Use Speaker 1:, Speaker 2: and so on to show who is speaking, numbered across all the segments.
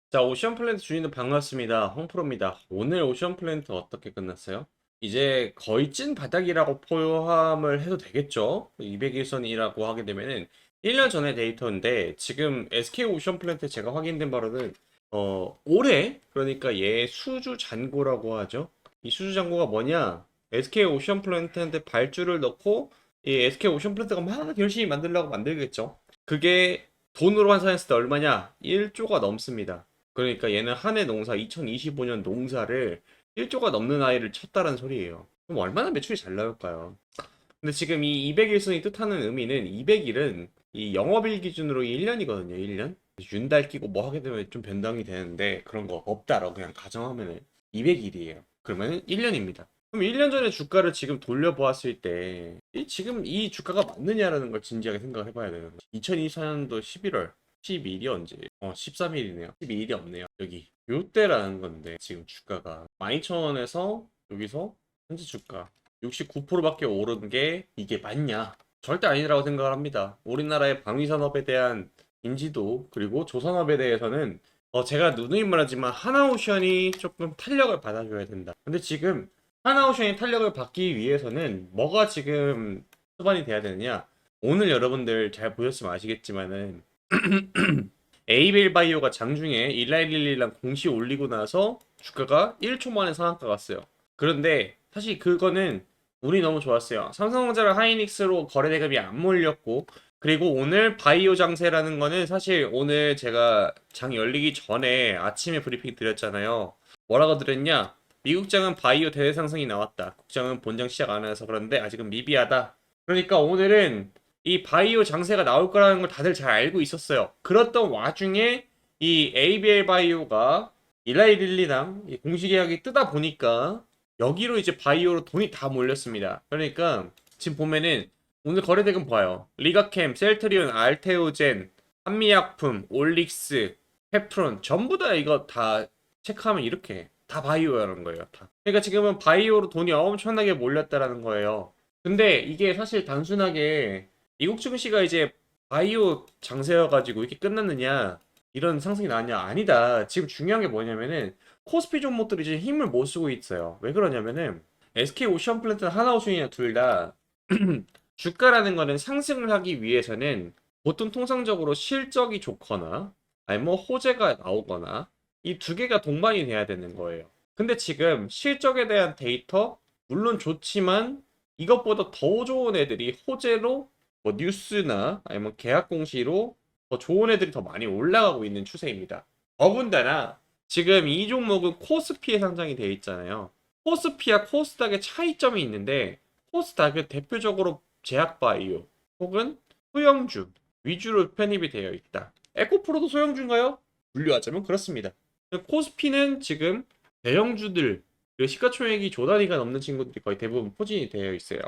Speaker 1: 자, 오션 플랜트 주인들 반갑습니다. 홍프로입니다. 오늘 오션 플랜트 어떻게 끝났어요? 이제 거의 찐 바닥이라고 포함을 해도 되겠죠? 200일선이라고 하게 되면은 1년 전의 데이터인데 지금 SK 오션 플랜트 제가 확인된 바로는 올해 그러니까 얘 수주 잔고라고 하죠. 이 수주 잔고가 뭐냐? SK 오션 플랜트한테 발주를 넣고 이 SK 오션 플랜트가 막 열심히 만들려고 만들겠죠. 그게 돈으로 환산했을 때 얼마냐? 1조가 넘습니다. 그러니까 얘는 한 해 농사 2025년 농사를 1조가 넘는 아이를 쳤다는 소리예요. 그럼 얼마나 매출이 잘 나올까요? 근데 지금 이 200일선이 뜻하는 의미는 200일은 이 영업일 기준으로 1년이거든요. 1년. 윤달 끼고 뭐 하게 되면 좀 변동이 되는데 그런 거 없다라고 그냥 가정하면은 200일이에요. 그러면은 1년입니다. 그럼 1년 전에 주가를 지금 돌려보았을 때 지금 이 주가가 맞느냐라는 걸 진지하게 생각을 해봐야 되는 거죠. 2024년도 11월 12일이 언제? 13일이네요. 12일이 없네요. 여기 요때라는 건데 지금 주가가 12,000원에서 여기서 현재 주가 69%밖에 오른 게 이게 맞냐? 절대 아니라고 생각을 합니다. 우리나라의 방위산업에 대한 인지도 그리고 조선업에 대해서는 제가 누누이 말하지만 하나오션이 조금 탄력을 받아줘야 된다. 근데 지금 하나오션이 탄력을 받기 위해서는 뭐가 지금 수반이 돼야 되느냐? 오늘 여러분들 잘 보셨으면 아시겠지만은 에이벨 바이오가 장중에 일라일릴리랑 공시 올리고 나서 주가가 1초 만에 상한가 갔어요. 그런데 사실 그거는 운이 너무 좋았어요. 삼성전자랑 하이닉스로 거래 대금이 안 몰렸고 그리고 오늘 바이오 장세라는 거는 사실 오늘 제가 장 열리기 전에 아침에 브리핑 드렸잖아요. 뭐라고 드렸냐? 미국장은 바이오 대외 상승이 나왔다. 국장은 본장 시작 안 해서 그런데 아직은 미비하다. 그러니까 오늘은 이 바이오 장세가 나올 거라는 걸 다들 잘 알고 있었어요. 그렇던 와중에 이 ABL 바이오가 일라이릴리랑 공시 계약이 뜨다 보니까 여기로 이제 바이오로 돈이 다 몰렸습니다. 그러니까 지금 보면은 오늘 거래대금 봐요. 리가캠, 셀트리온, 알테오젠, 한미약품, 올릭스, 페프론 전부 다 이거 다 체크하면 이렇게 다 바이오라는 거예요. 다. 그러니까 지금은 바이오로 돈이 엄청나게 몰렸다라는 거예요. 근데 이게 사실 단순하게 미국 증시가 이제 바이오 장세여가지고 이렇게 끝났느냐 이런 상승이 나왔냐 아니다. 지금 중요한 게 뭐냐면은 코스피 종목들이 이제 힘을 못 쓰고 있어요. 왜 그러냐면은 SK 오션 플랜트나 하나오션이나 둘 다 주가라는 거는 상승을 하기 위해서는 보통 통상적으로 실적이 좋거나 아니면 뭐 호재가 나오거나 이 두 개가 동반이 돼야 되는 거예요. 근데 지금 실적에 대한 데이터 물론 좋지만 이것보다 더 좋은 애들이 호재로 뭐 뉴스나 아니면 계약 공시로 더 좋은 애들이 더 많이 올라가고 있는 추세입니다. 더군다나 지금 이 종목은 코스피에 상장이 되어 있잖아요. 코스피와 코스닥의 차이점이 있는데 코스닥은 대표적으로 제약바이오 혹은 소형주 위주로 편입이 되어 있다. 에코프로도 소형주인가요? 분류하자면 그렇습니다. 코스피는 지금 대형주들 그리고 시가총액이 조 단위가 넘는 친구들이 거의 대부분 포진이 되어 있어요.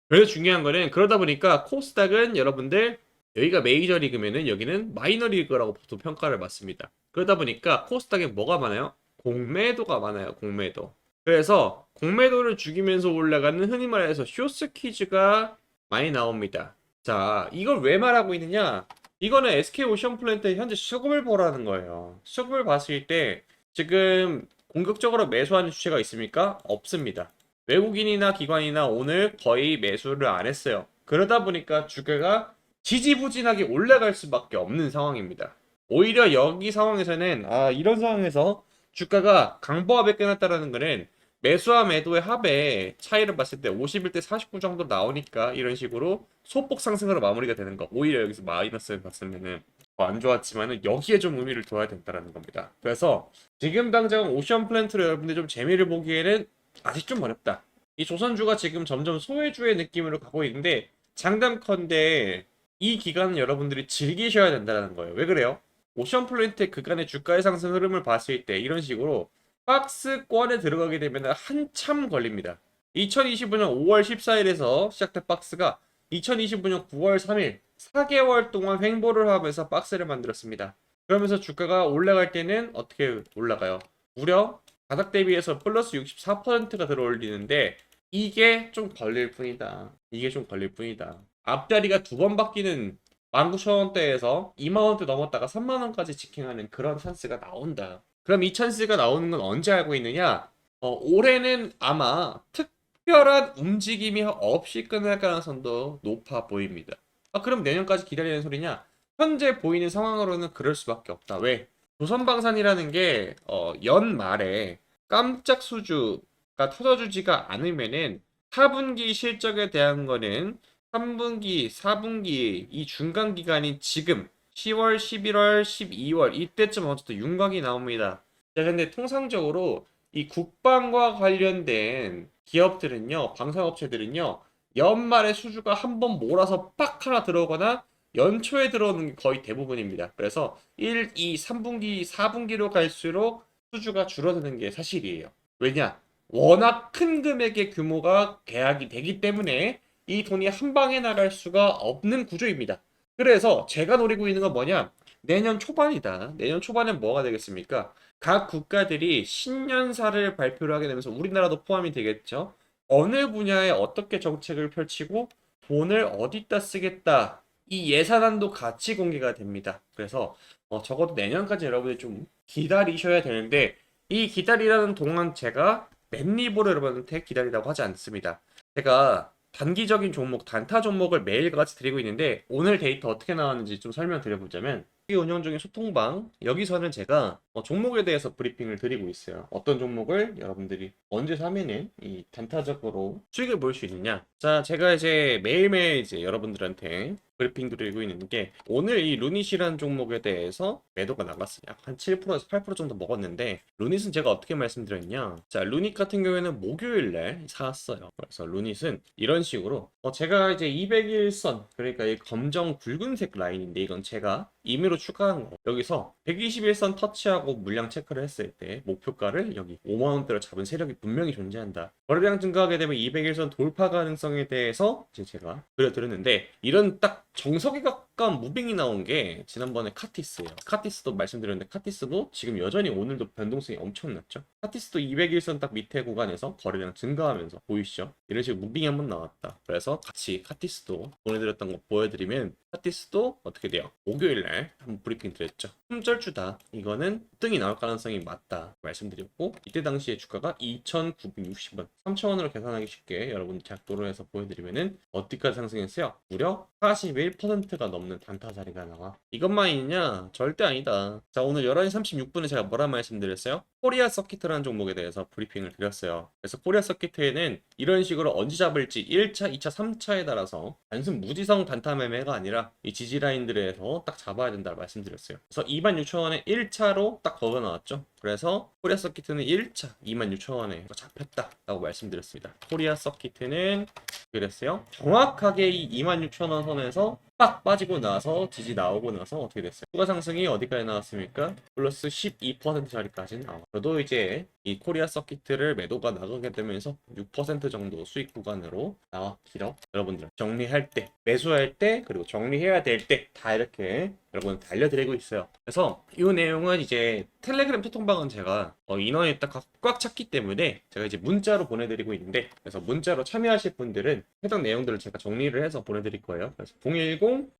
Speaker 1: 그래서 중요한 거는 그러다 보니까 코스닥은 여러분들 여기가 메이저리그면은 여기는 마이너리그라고 보통 평가를 받습니다. 그러다 보니까 코스닥에 뭐가 많아요? 공매도가 많아요. 공매도. 그래서 공매도를 죽이면서 올라가는 흔히 말해서 쇼스퀴즈가 많이 나옵니다. 자, 이걸 왜 말하고 있느냐? 이거는 SK 오션플랜트의 현재 수급을 보라는 거예요. 수급을 봤을 때 지금 공격적으로 매수하는 주체가 있습니까? 없습니다. 외국인이나 기관이나 오늘 거의 매수를 안 했어요. 그러다 보니까 주가가 지지부진하게 올라갈 수밖에 없는 상황입니다. 오히려 여기 상황에서는 이런 상황에서 주가가 강보합에 끝났다라는 거는 매수와 매도의 합의 차이를 봤을 때 51대 49 정도 나오니까 이런 식으로 소폭 상승으로 마무리가 되는 거. 오히려 여기서 마이너스를 봤으면은 더 안 좋았지만은 여기에 좀 의미를 둬야 된다라는 겁니다. 그래서 지금 당장 오션 플랜트로 여러분들 좀 재미를 보기에는 아직 좀 어렵다. 이 조선주가 지금 점점 소외주의 느낌으로 가고 있는데 장담컨대 이 기간은 여러분들이 즐기셔야 된다는 거예요. 왜 그래요? 오션 플랜트 그간의 주가의 상승 흐름을 봤을 때 이런 식으로 박스권에 들어가게 되면 한참 걸립니다. 2025년 5월 14일에서 시작된 박스가 2025년 9월 3일 4개월 동안 횡보를 하면서 박스를 만들었습니다. 그러면서 주가가 올라갈 때는 어떻게 올라가요? 무려 바닥 대비해서 플러스 64%가 들어올리는데 이게 좀 걸릴 뿐이다. 이게 좀 걸릴 뿐이다. 앞자리가 두 번 바뀌는 19,000원대에서 20,000원대 넘었다가 30,000원까지 직행하는 그런 찬스가 나온다. 그럼 이 찬스가 나오는 건 언제 알고 있느냐? 올해는 아마 특별한 움직임이 없이 끝날 가능성도 높아 보입니다. 그럼 내년까지 기다리는 소리냐? 현재 보이는 상황으로는 그럴 수밖에 없다. 왜? 조선방산이라는 게 연말에 깜짝 수주가 터져주지가 않으면은 4분기 실적에 대한 거는 3분기, 4분기 이 중간 기간인 지금 10월, 11월, 12월 이때쯤 어쨌든 윤곽이 나옵니다. 자, 근데 통상적으로 이 국방과 관련된 기업들은요, 방산업체들은요, 연말에 수주가 한 번 몰아서 빡 하나 들어오거나 연초에 들어오는 게 거의 대부분입니다. 그래서 1, 2, 3분기, 4분기로 갈수록 수주가 줄어드는 게 사실이에요. 왜냐? 워낙 큰 금액의 규모가 계약이 되기 때문에 이 돈이 한 방에 나갈 수가 없는 구조입니다. 그래서 제가 노리고 있는 건 뭐냐? 내년 초반이다. 내년 초반엔 뭐가 되겠습니까? 각 국가들이 신년사를 발표를 하게 되면서 우리나라도 포함이 되겠죠. 어느 분야에 어떻게 정책을 펼치고 돈을 어디다 쓰겠다. 이 예산안도 같이 공개가 됩니다. 그래서 적어도 내년까지 여러분이 좀 기다리셔야 되는데 이 기다리라는 동안 제가 맨입으로 여러분한테 기다리라고 하지 않습니다. 제가 단기적인 종목, 단타 종목을 매일같이 드리고 있는데 오늘 데이터 어떻게 나왔는지 좀 설명드려보자면 운영 중인 소통방 여기서는 제가 종목에 대해서 브리핑을 드리고 있어요. 어떤 종목을 여러분들이 언제 사면은 이 단타적으로 수익을 볼 수 있느냐. 자, 제가 이제 매일매일 이제 여러분들한테 브리핑 드리고 있는 게 오늘 이 루닛이라는 종목에 대해서 매도가 나갔어요. 약 한 7%에서 8% 정도 먹었는데 루닛은 제가 어떻게 말씀드렸냐. 자, 루닛 같은 경우에는 목요일날 사왔어요. 그래서 루닛은 이런 식으로 제가 이제 200일선 그러니까 이 검정 굵은색 라인인데 이건 제가 임의로 추가한 거. 여기서 121선 터치하고 물량 체크를 했을 때 목표가를 여기 5만원대로 잡은 세력이 분명히 존재한다. 거래량 증가하게 되면 201선 돌파 가능성에 대해서 이제 제가 그려드렸는데 이런 딱 정석에 가까운 무빙이 나온 게 지난번에 카티스예요. 카티스도 말씀드렸는데 카티스도 지금 여전히 오늘도 변동성이 엄청났죠. 카티스도 201선 딱 밑에 구간에서 거래량 증가하면서 보이시죠? 이런 식으로 무빙이 한번 나왔다. 그래서 같이 카티스도 보내드렸던 거 보여드리면 카티스도 어떻게 돼요? 목요일날 한번 브리핑 드렸죠. 품절주다. 이거는 등이 나올 가능성이 맞다 말씀드렸고 이때 당시에 주가가 2,960원 3,000원으로 계산하기 쉽게 여러분 작도를 해서 보여드리면은 어디까지 상승했어요? 무려 41%가 넘는 단타 자리가 나와. 이것만 있냐? 절대 아니다. 자, 오늘 11시 36분에 제가 뭐라 말씀드렸어요? 코리아 서킷이라는 종목에 대해서 브리핑을 드렸어요. 그래서 코리아 서킷에는 이런 식으로 언제 잡을지 1차, 2차, 3차에 따라서 단순 무지성 단타 매매가 아니라 이 지지 라인들에서 딱 잡아야 된다고 말씀드렸어요. 그래서 26,000원에 1차로 딱 버거 나왔죠. 그래서 코리아 서킷은 1차 26,000원에 잡혔다라고 말씀드렸습니다. 코리아 서킷은 그랬어요. 정확하게 이 26,000원 선에서 빡 빠지고 나서 지지 나오고 나서 어떻게 됐어요? 추가 상승이 어디까지 나왔습니까? 플러스 12% 자리까지 나와. 저도 이제 이 코리아 서킷을 매도가 나가게 되면서 6% 정도 수익 구간으로 나왔기로 여러분들 정리할 때, 매수할 때, 그리고 정리해야 될 때 다 이렇게 여러분 알려드리고 있어요. 그래서 이 내용은 이제 텔레그램 소통방은 제가 인원이 딱 꽉 찼기 때문에 제가 이제 문자로 보내드리고 있는데 그래서 문자로 참여하실 분들은 해당 내용들을 제가 정리를 해서 보내드릴 거예요. 그래서 010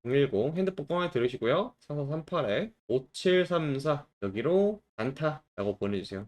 Speaker 1: 핸드폰 꺼내 들으시고요. 4438에 5734 여기로 단타라고 보내주세요.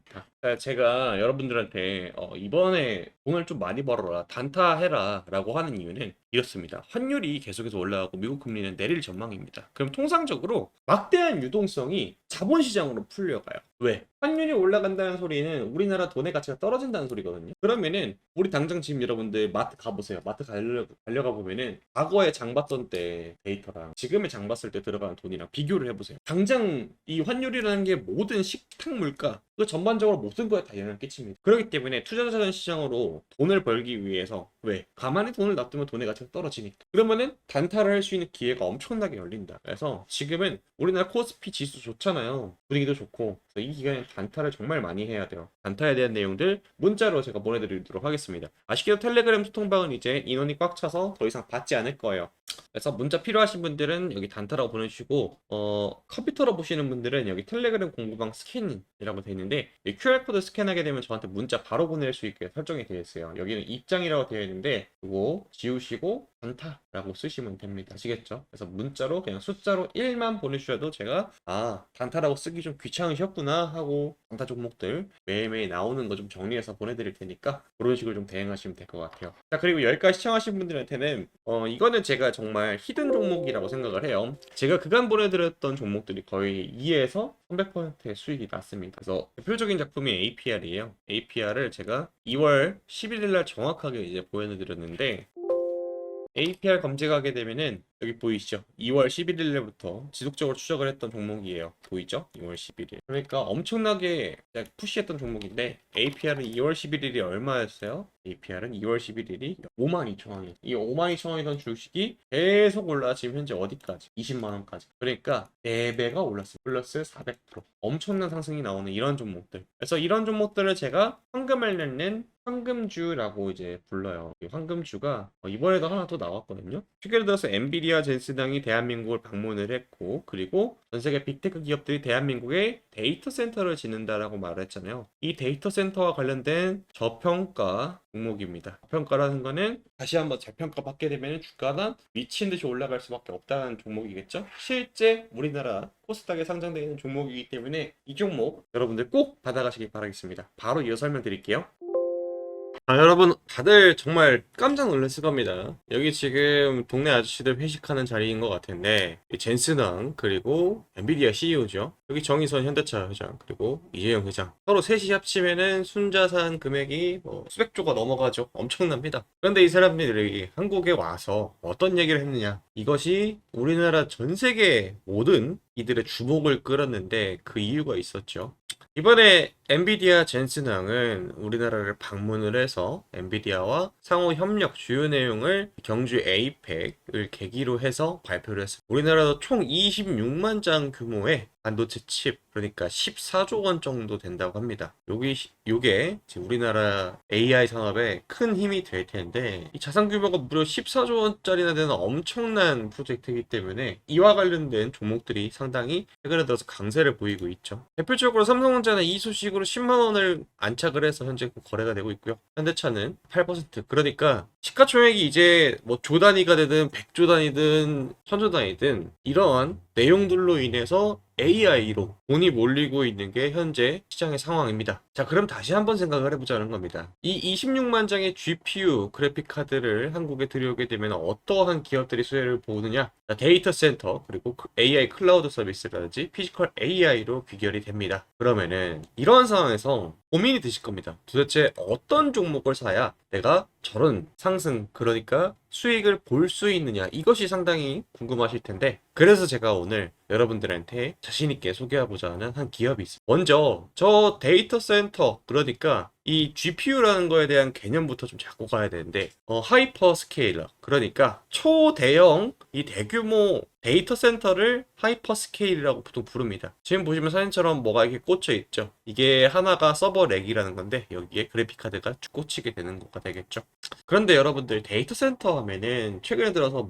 Speaker 1: 제가 여러분들한테 이번에 돈을 좀 많이 벌어라 단타 해라 라고 하는 이유는 이렇습니다. 환율이 계속해서 올라가고 미국 금리는 내릴 전망입니다. 그럼 통상적으로 막대한 유동성이 자본시장으로 풀려가요. 왜? 환율이 올라간다는 소리는 우리나라 돈의 가치가 떨어진다는 소리거든요. 그러면은 우리 당장 지금 여러분들 마트 가보세요. 마트 달려가 보면은 과거에 장 봤던 때 데이터랑 지금의 장 봤을 때 들어가는 돈이랑 비교를 해보세요. 당장 이 환율이라는 게 모든 식탁 물가 그 전반적으로 모든 거에 다 영향을 끼칩니다. 그렇기 때문에 투자자산 시장으로 돈을 벌기 위해서 왜? 가만히 돈을 놔두면 돈의 가치가 떨어지니까. 그러면은 단타를 할 수 있는 기회가 엄청나게 열린다. 그래서 지금은 우리나라 코스피 지수 좋잖아요. 분위기도 좋고. 그래서 이 기간에 단타를 정말 많이 해야 돼요. 단타에 대한 내용들 문자로 제가 보내드리도록 하겠습니다. 아쉽게도 텔레그램 소통방은 이제 인원이 꽉 차서 더 이상 받지 않을 거예요. 그래서 문자 필요하신 분들은 여기 단타라고 보내주시고 컴퓨터로 보시는 분들은 여기 텔레그램 공부방 스캔이라고 되어 있는데 이 QR코드 스캔하게 되면 저한테 문자 바로 보낼 수 있게 설정이 되어 있어요. 여기는 입장이라고 되어 있는데 이거 지우시고 단타라고 쓰시면 됩니다. 아시겠죠? 그래서 문자로 그냥 숫자로 1만 보내주셔도 제가 단타라고 쓰기 좀 귀찮으셨구나 하고 단타 종목들 매일매일 나오는 거 좀 정리해서 보내드릴 테니까 그런 식으로 좀 대응하시면 될 것 같아요. 자, 그리고 여기까지 시청하신 분들한테는 이거는 제가 정말 히든 종목이라고 생각을 해요. 제가 그간 보내드렸던 종목들이 거의 2에서 300%의 수익이 났습니다. 그래서 대표적인 작품이 APR이에요. APR을 제가 2월 11일 날 정확하게 이제 보여드렸는데 APR 검색하게 되면은 여기 보이시죠? 2월 11일부터 지속적으로 추적을 했던 종목이에요. 보이죠? 2월 11일. 그러니까 엄청나게 푸시했던 종목인데 APR은 2월 11일이 얼마였어요? APR은 2월 11일이 52,000원이에요. 이 52,000원이던 주식이 계속 올라 지금 현재 어디까지? 20만 원까지. 그러니까 4배가 올랐어요. 플러스 400%. 엄청난 상승이 나오는 이런 종목들. 그래서 이런 종목들을 제가 황금을 내는 황금주라고 이제 불러요. 이 황금주가 이번에도 하나 더 나왔거든요. 최근 들어서 엔비디아 젠슨당이 대한민국을 방문을 했고, 그리고 전 세계 빅테크 기업들이 대한민국에 데이터 센터를 짓는다라고 말을 했잖아요. 이 데이터 센터와 관련된 저평가 종목입니다. 저평가라는 거는 다시 한번 재평가 받게 되면 주가가 미친 듯이 올라갈 수밖에 없다는 종목이겠죠. 실제 우리나라 코스닥에 상장되어 있는 종목이기 때문에 이 종목 여러분들 꼭 받아가시기 바라겠습니다. 바로 이어 설명드릴게요. 여러분 다들 정말 깜짝 놀랐을 겁니다. 여기 지금 동네 아저씨들 회식하는 자리인 것 같은데 젠슨왕 그리고 엔비디아 CEO죠. 여기 정의선 현대차 회장 그리고 이재용 회장 서로 셋이 합치면은 순자산 금액이 수백조가 넘어가죠. 엄청납니다. 그런데 이 사람들이 한국에 와서 어떤 얘기를 했느냐, 이것이 우리나라 전 세계 모든 이들의 주목을 끌었는데 그 이유가 있었죠. 이번에 엔비디아 젠슨왕은 우리나라를 방문을 해서 엔비디아와 상호 협력 주요 내용을 경주 에이펙을 계기로 해서 발표를 했습니다. 우리나라도 총 26만 장 규모의 반도체 칩, 그러니까 14조 원 정도 된다고 합니다. 요게 우리나라 AI 산업에 큰 힘이 될 텐데, 이 자산 규모가 무려 14조 원짜리나 되는 엄청난 프로젝트이기 때문에 이와 관련된 종목들이 상당히 최근에 들어서 강세를 보이고 있죠. 대표적으로 삼성전자는 이 소식으로 10만 원을 안착을 해서 현재 거래가 되고 있고요. 현대차는 8%. 그러니까 시가총액이 이제 조 단위가 되든 100조 단위든 1000조 단위든 이러한 내용들로 인해서 AI로 돈이 몰리고 있는 게 현재 시장의 상황입니다. 자, 그럼 다시 한번 생각을 해보자는 겁니다. 이 26만 장의 GPU 그래픽 카드를 한국에 들여오게 되면 어떠한 기업들이 수혜를 보느냐? 데이터 센터 그리고 AI 클라우드 서비스라든지 피지컬 AI로 귀결이 됩니다. 그러면은 이러한 상황에서 고민이 드실 겁니다. 도대체 어떤 종목을 사야 내가 저런 상승, 그러니까 수익을 볼 수 있느냐, 이것이 상당히 궁금하실 텐데, 그래서 제가 오늘 여러분들한테 자신있게 소개하고자 하는 한 기업이 있습니다. 먼저 저 데이터 센터, 그러니까 이 GPU라는 거에 대한 개념부터 좀 잡고 가야 되는데, 하이퍼 스케일러, 그러니까 초대형 이 대규모 데이터 센터를 하이퍼 스케일이라고 보통 부릅니다. 지금 보시면 사진처럼 뭐가 이렇게 꽂혀 있죠. 이게 하나가 서버 렉이라는 건데 여기에 그래픽 카드가 꽂히게 되는 거가 되겠죠. 그런데 여러분들 데이터 센터 하면은 최근에 들어서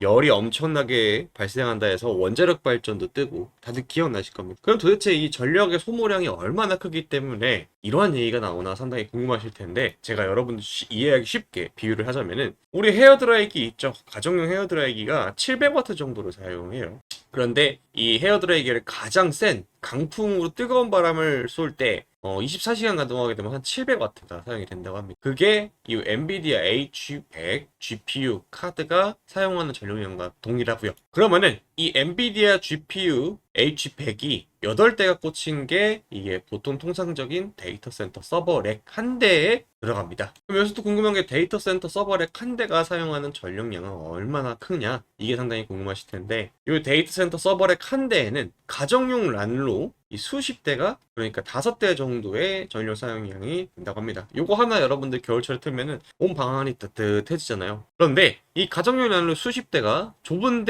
Speaker 1: 열이 엄청나게 발생한다 해서 원자력 발전도 뜨고 다들 기억나실 겁니다. 그럼 도대체 이 전력의 소모량이 얼마나 크기 때문에 이러한 얘기가 나오나 상당히 궁금하실 텐데, 제가 여러분들 이해하기 쉽게 비유를 하자면은 우리 헤어드라이기 있죠. 가정용 헤어드라이기가 700W 정도를 사용해요. 그런데 이 헤어드라이기를 가장 센 강풍으로 뜨거운 바람을 쏠 때 24시간 가동하게 되면 한 700W가 사용이 된다고 합니다. 그게 이 엔비디아 H100 GPU 카드가 사용하는 전력량과 동일하고요. 그러면은 이 엔비디아 GPU H100이 8대가 꽂힌 게 이게 보통 통상적인 데이터 센터 서버 렉 한 대에 들어갑니다. 그럼 여기서도 궁금한 게 데이터 센터 서버 렉 한 대가 사용하는 전력량은 얼마나 크냐? 이게 상당히 궁금하실 텐데, 이 데이터 센터 서버 렉 한 대에는 가정용 란로 이 수십 대가, 그러니까 5대 정도의 전력 사용량이 된다고 합니다. 요거 하나 여러분들 겨울철에 틀면은 온 방 안이 따뜻해지잖아요. 그런데 이 가정용 란로 수십 대가 좁은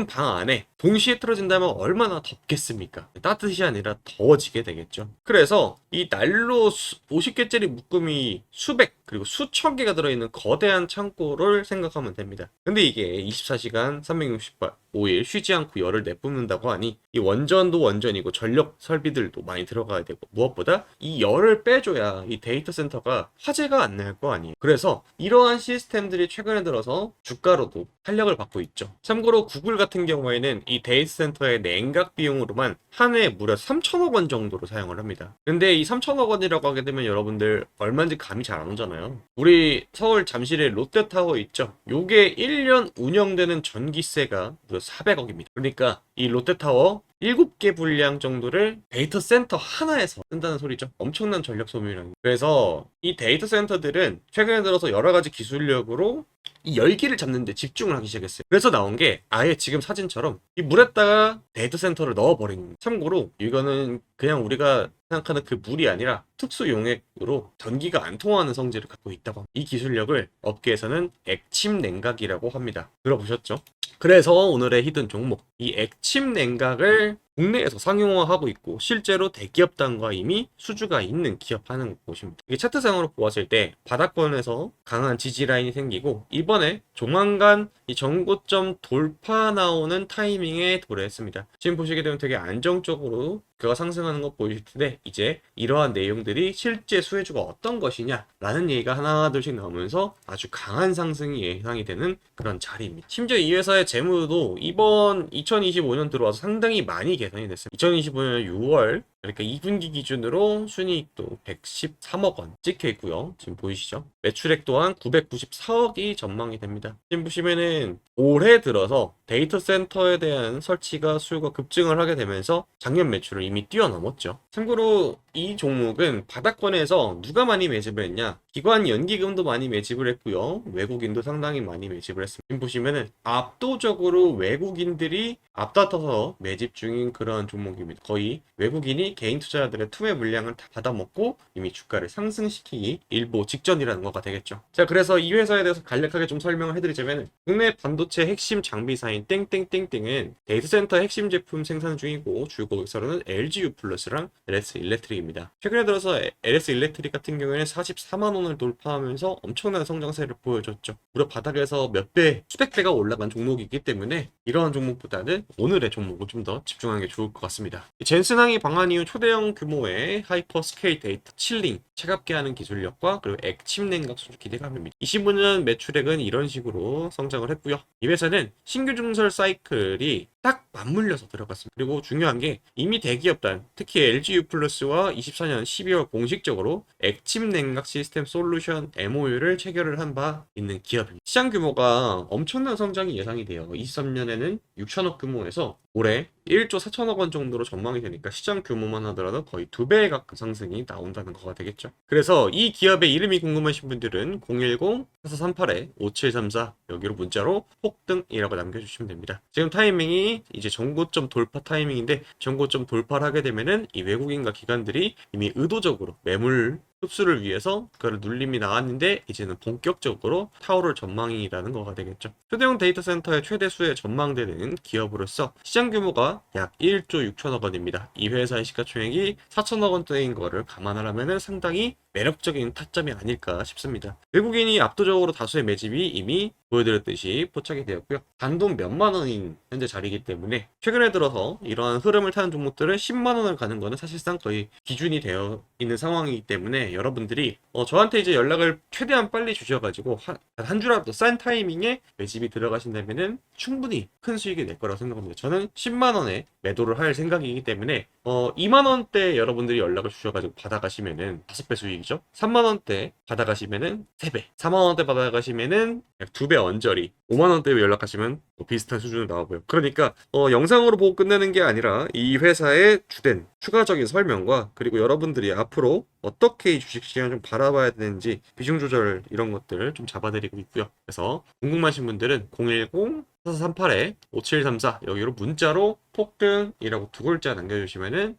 Speaker 1: 방 안에 동시에 틀어진다면 얼마나 덥겠습니까? 따뜻이 아니라 더워지게 되겠죠. 그래서 이 난로 50개짜리 묶음이 수백, 그리고 수천 개가 들어있는 거대한 창고를 생각하면 됩니다. 근데 이게 24시간 365일 쉬지 않고 열을 내뿜는다고 하니 이 원전도 원전이고 전력 설비들도 많이 들어가야 되고 무엇보다 이 열을 빼줘야 이 데이터 센터가 화재가 안 날 거 아니에요. 그래서 이러한 시스템들이 최근에 들어서 주가로도 탄력을 받고 있죠. 참고로 구글 같은 경우에는 이 데이터 센터의 냉각 비용으로만 한 해에 무려 3천억 원 정도로 사용을 합니다. 근데 이 3천억 원이라고 하게 되면 여러분들 얼마인지 감이 잘 안 오잖아요. 우리 서울 잠실에 롯데타워 있죠? 요게 1년 운영되는 전기세가 무려 400억입니다. 그러니까 이 롯데타워 7개 분량 정도를 데이터 센터 하나에서 쓴다는 소리죠. 엄청난 전력 소비량이에요. 그래서 이 데이터 센터들은 최근에 들어서 여러 가지 기술력으로 이 열기를 잡는 데 집중을 하기 시작했어요. 그래서 나온 게 아예 지금 사진처럼 이 물에다가 데이터 센터를 넣어버린 거예요. 참고로 이거는 그냥 우리가 생각하는 그 물이 아니라 특수 용액으로 전기가 안 통하는 성질을 갖고 있다고 합니다. 이 기술력을 업계에서는 액침 냉각이라고 합니다. 들어보셨죠? 그래서 오늘의 히든 종목, 이 액침 냉각을 국내에서 상용화하고 있고 실제로 대기업단과 이미 수주가 있는 기업 하는 곳입니다. 이게 차트상으로 보았을 때 바닥권에서 강한 지지 라인이 생기고 이번에 조만간 이 전고점 돌파 나오는 타이밍에 도래했습니다. 지금 보시게 되면 되게 안정적으로 그가 상승하는 거 보이실 텐데 이제 이러한 내용들이 실제 수혜주가 어떤 것이냐 라는 얘기가 하나둘씩 나오면서 아주 강한 상승이 예상이 되는 그런 자리입니다. 심지어 이 회사의 재무도 이번 2025년 들어와서 상당히 많이 개선이 됐습니다. 2025년 6월 그러니까 2분기 기준으로 순이익도 113억 원 찍혀 있고요. 지금 보이시죠? 매출액 또한 994억이 전망이 됩니다. 지금 보시면은 올해 들어서 데이터 센터에 대한 설치가 수요가 급증을 하게 되면서 작년 매출을 이미 뛰어넘었죠. 참고로 이 종목은 바닥권에서 누가 많이 매집을 했냐? 기관 연기금도 많이 매집을 했고요. 외국인도 상당히 많이 매집을 했습니다. 지금 보시면은 압도적으로 외국인들이 앞다퉈서 매집 중인 그런 종목입니다. 거의 외국인이 개인 투자자들의 투매 물량을 다 받아먹고 이미 주가를 상승시키기 일보 직전이라는 거가 되겠죠. 자, 그래서 이 회사에 대해서 간략하게 좀 설명을 해드리자면 국내 반도체 핵심 장비사인 땡땡땡땡은 데이터 센터 핵심 제품 생산 중이고 주 고객사로는 LGU 플러스랑 LS 일렉트릭입니다. 최근에 들어서 LS 일렉트릭 같은 경우에는 44만 원을 돌파하면서 엄청난 성장세를 보여줬죠. 무려 바닥에서 몇 배, 수백 배가 올라간 종목이기 때문에 이러한 종목보다는 오늘의 종목을 좀 더 집중하는 게 좋을 것 같습니다. 젠슨항이 방한 이후 초대형 규모의 하이퍼 스케일 데이터 칠링, 차갑게 하는 기술력과 그리고 액침 냉각 수주 기대감입니다. 25년 매출액은 이런 식으로 성장을 했고요. 이 회사는 신규 증설 사이클이 딱 맞물려서 들어갔습니다. 그리고 중요한 게 이미 대기업단, 특히 LGU 플러스와 24년 12월 공식적으로 액침 냉각 시스템 솔루션 MOU를 체결을 한 바 있는 기업입니다. 시장 규모가 엄청난 성장이 예상이 돼요. 23년에는 6천억 규모에서 올해 1조 4천억 원 정도로 전망이 되니까 시장 규모만 하더라도 거의 2배에 가까운 상승이 나온다는 거가 되겠죠. 그래서 이 기업의 이름이 궁금하신 분들은 010-4438-5734 여기로 문자로 폭등이라고 남겨주시면 됩니다. 지금 타이밍이 이제 전고점 돌파 타이밍인데 전고점 돌파를 하게 되면은 이 외국인과 기관들이 이미 의도적으로 매물 흡수를 위해서 그걸 눌림이 나왔는데 이제는 본격적으로 타오를 전망이라는 거가 되겠죠. 초대형 데이터 센터의 최대 수혜 전망되는 기업으로서 시장 규모가 약 1조 6천억 원입니다. 이 회사의 시가총액이 4천억 원대인 거를 감안하려면 상당히 매력적인 타점이 아닐까 싶습니다. 외국인이 압도적으로 다수의 매집이 이미 보여드렸듯이 포착이 되었고요. 단돈 몇만 원인 현재 자리이기 때문에 최근에 들어서 이러한 흐름을 타는 종목들은 10만 원을 가는 거는 사실상 거의 기준이 되어 있는 상황이기 때문에 여러분들이 저한테 이제 연락을 최대한 빨리 주셔가지고 한 주라도 싼 타이밍에 매집이 들어가신다면은 충분히 큰 수익이 낼 거라고 생각합니다. 저는 10만 원에 매도를 할 생각이기 때문에 2만 원대 여러분들이 연락을 주셔가지고 받아가시면은 5배 수익이죠. 3만 원대 받아가시면은 3배, 4만 원대 받아가시면은 약 2배 언저리, 5만 원대 연락하시면 비슷한 수준으로 나와보여요. 그러니까 영상으로 보고 끝내는 게 아니라 이 회사의 주된 추가적인 설명과 그리고 여러분들이 앞으로 어떻게 이 주식시장을 좀 바라봐야 되는지 비중 조절 이런 것들을 좀 잡아드리고 있고요. 그래서 궁금하신 분들은 010-4438-5734 여기로 문자로 폭등이라고 두 글자 남겨주시면은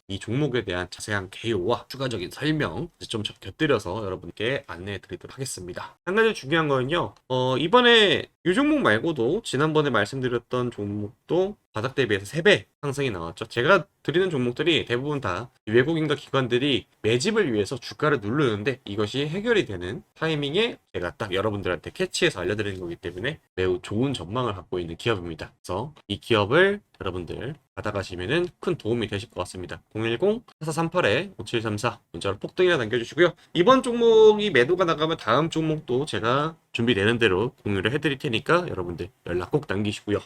Speaker 1: 이 종목에 대한 자세한 개요와 추가적인 설명 좀 곁들여서 여러분께 안내해 드리도록 하겠습니다. 한 가지 중요한 거는요. 이번에 이 종목 말고도 지난번에 말씀드렸던 종목도 바닥 대비해서 3배 상승이 나왔죠. 제가 드리는 종목들이 대부분 다 외국인과 기관들이 매집을 위해서 주가를 누르는데 이것이 해결이 되는 타이밍에 제가 딱 여러분들한테 캐치해서 알려드리는 거기 때문에 매우 좋은 전망을 갖고 있는 기업입니다. 그래서 이 기업을 여러분들 받아가시면은 큰 도움이 되실 것 같습니다. 010-4438-5734 문자로 폭등이나 남겨주시고요. 이번 종목이 매도가 나가면 다음 종목도 제가 준비되는 대로 공유를 해드릴 테니까 여러분들 연락 꼭 남기시고요.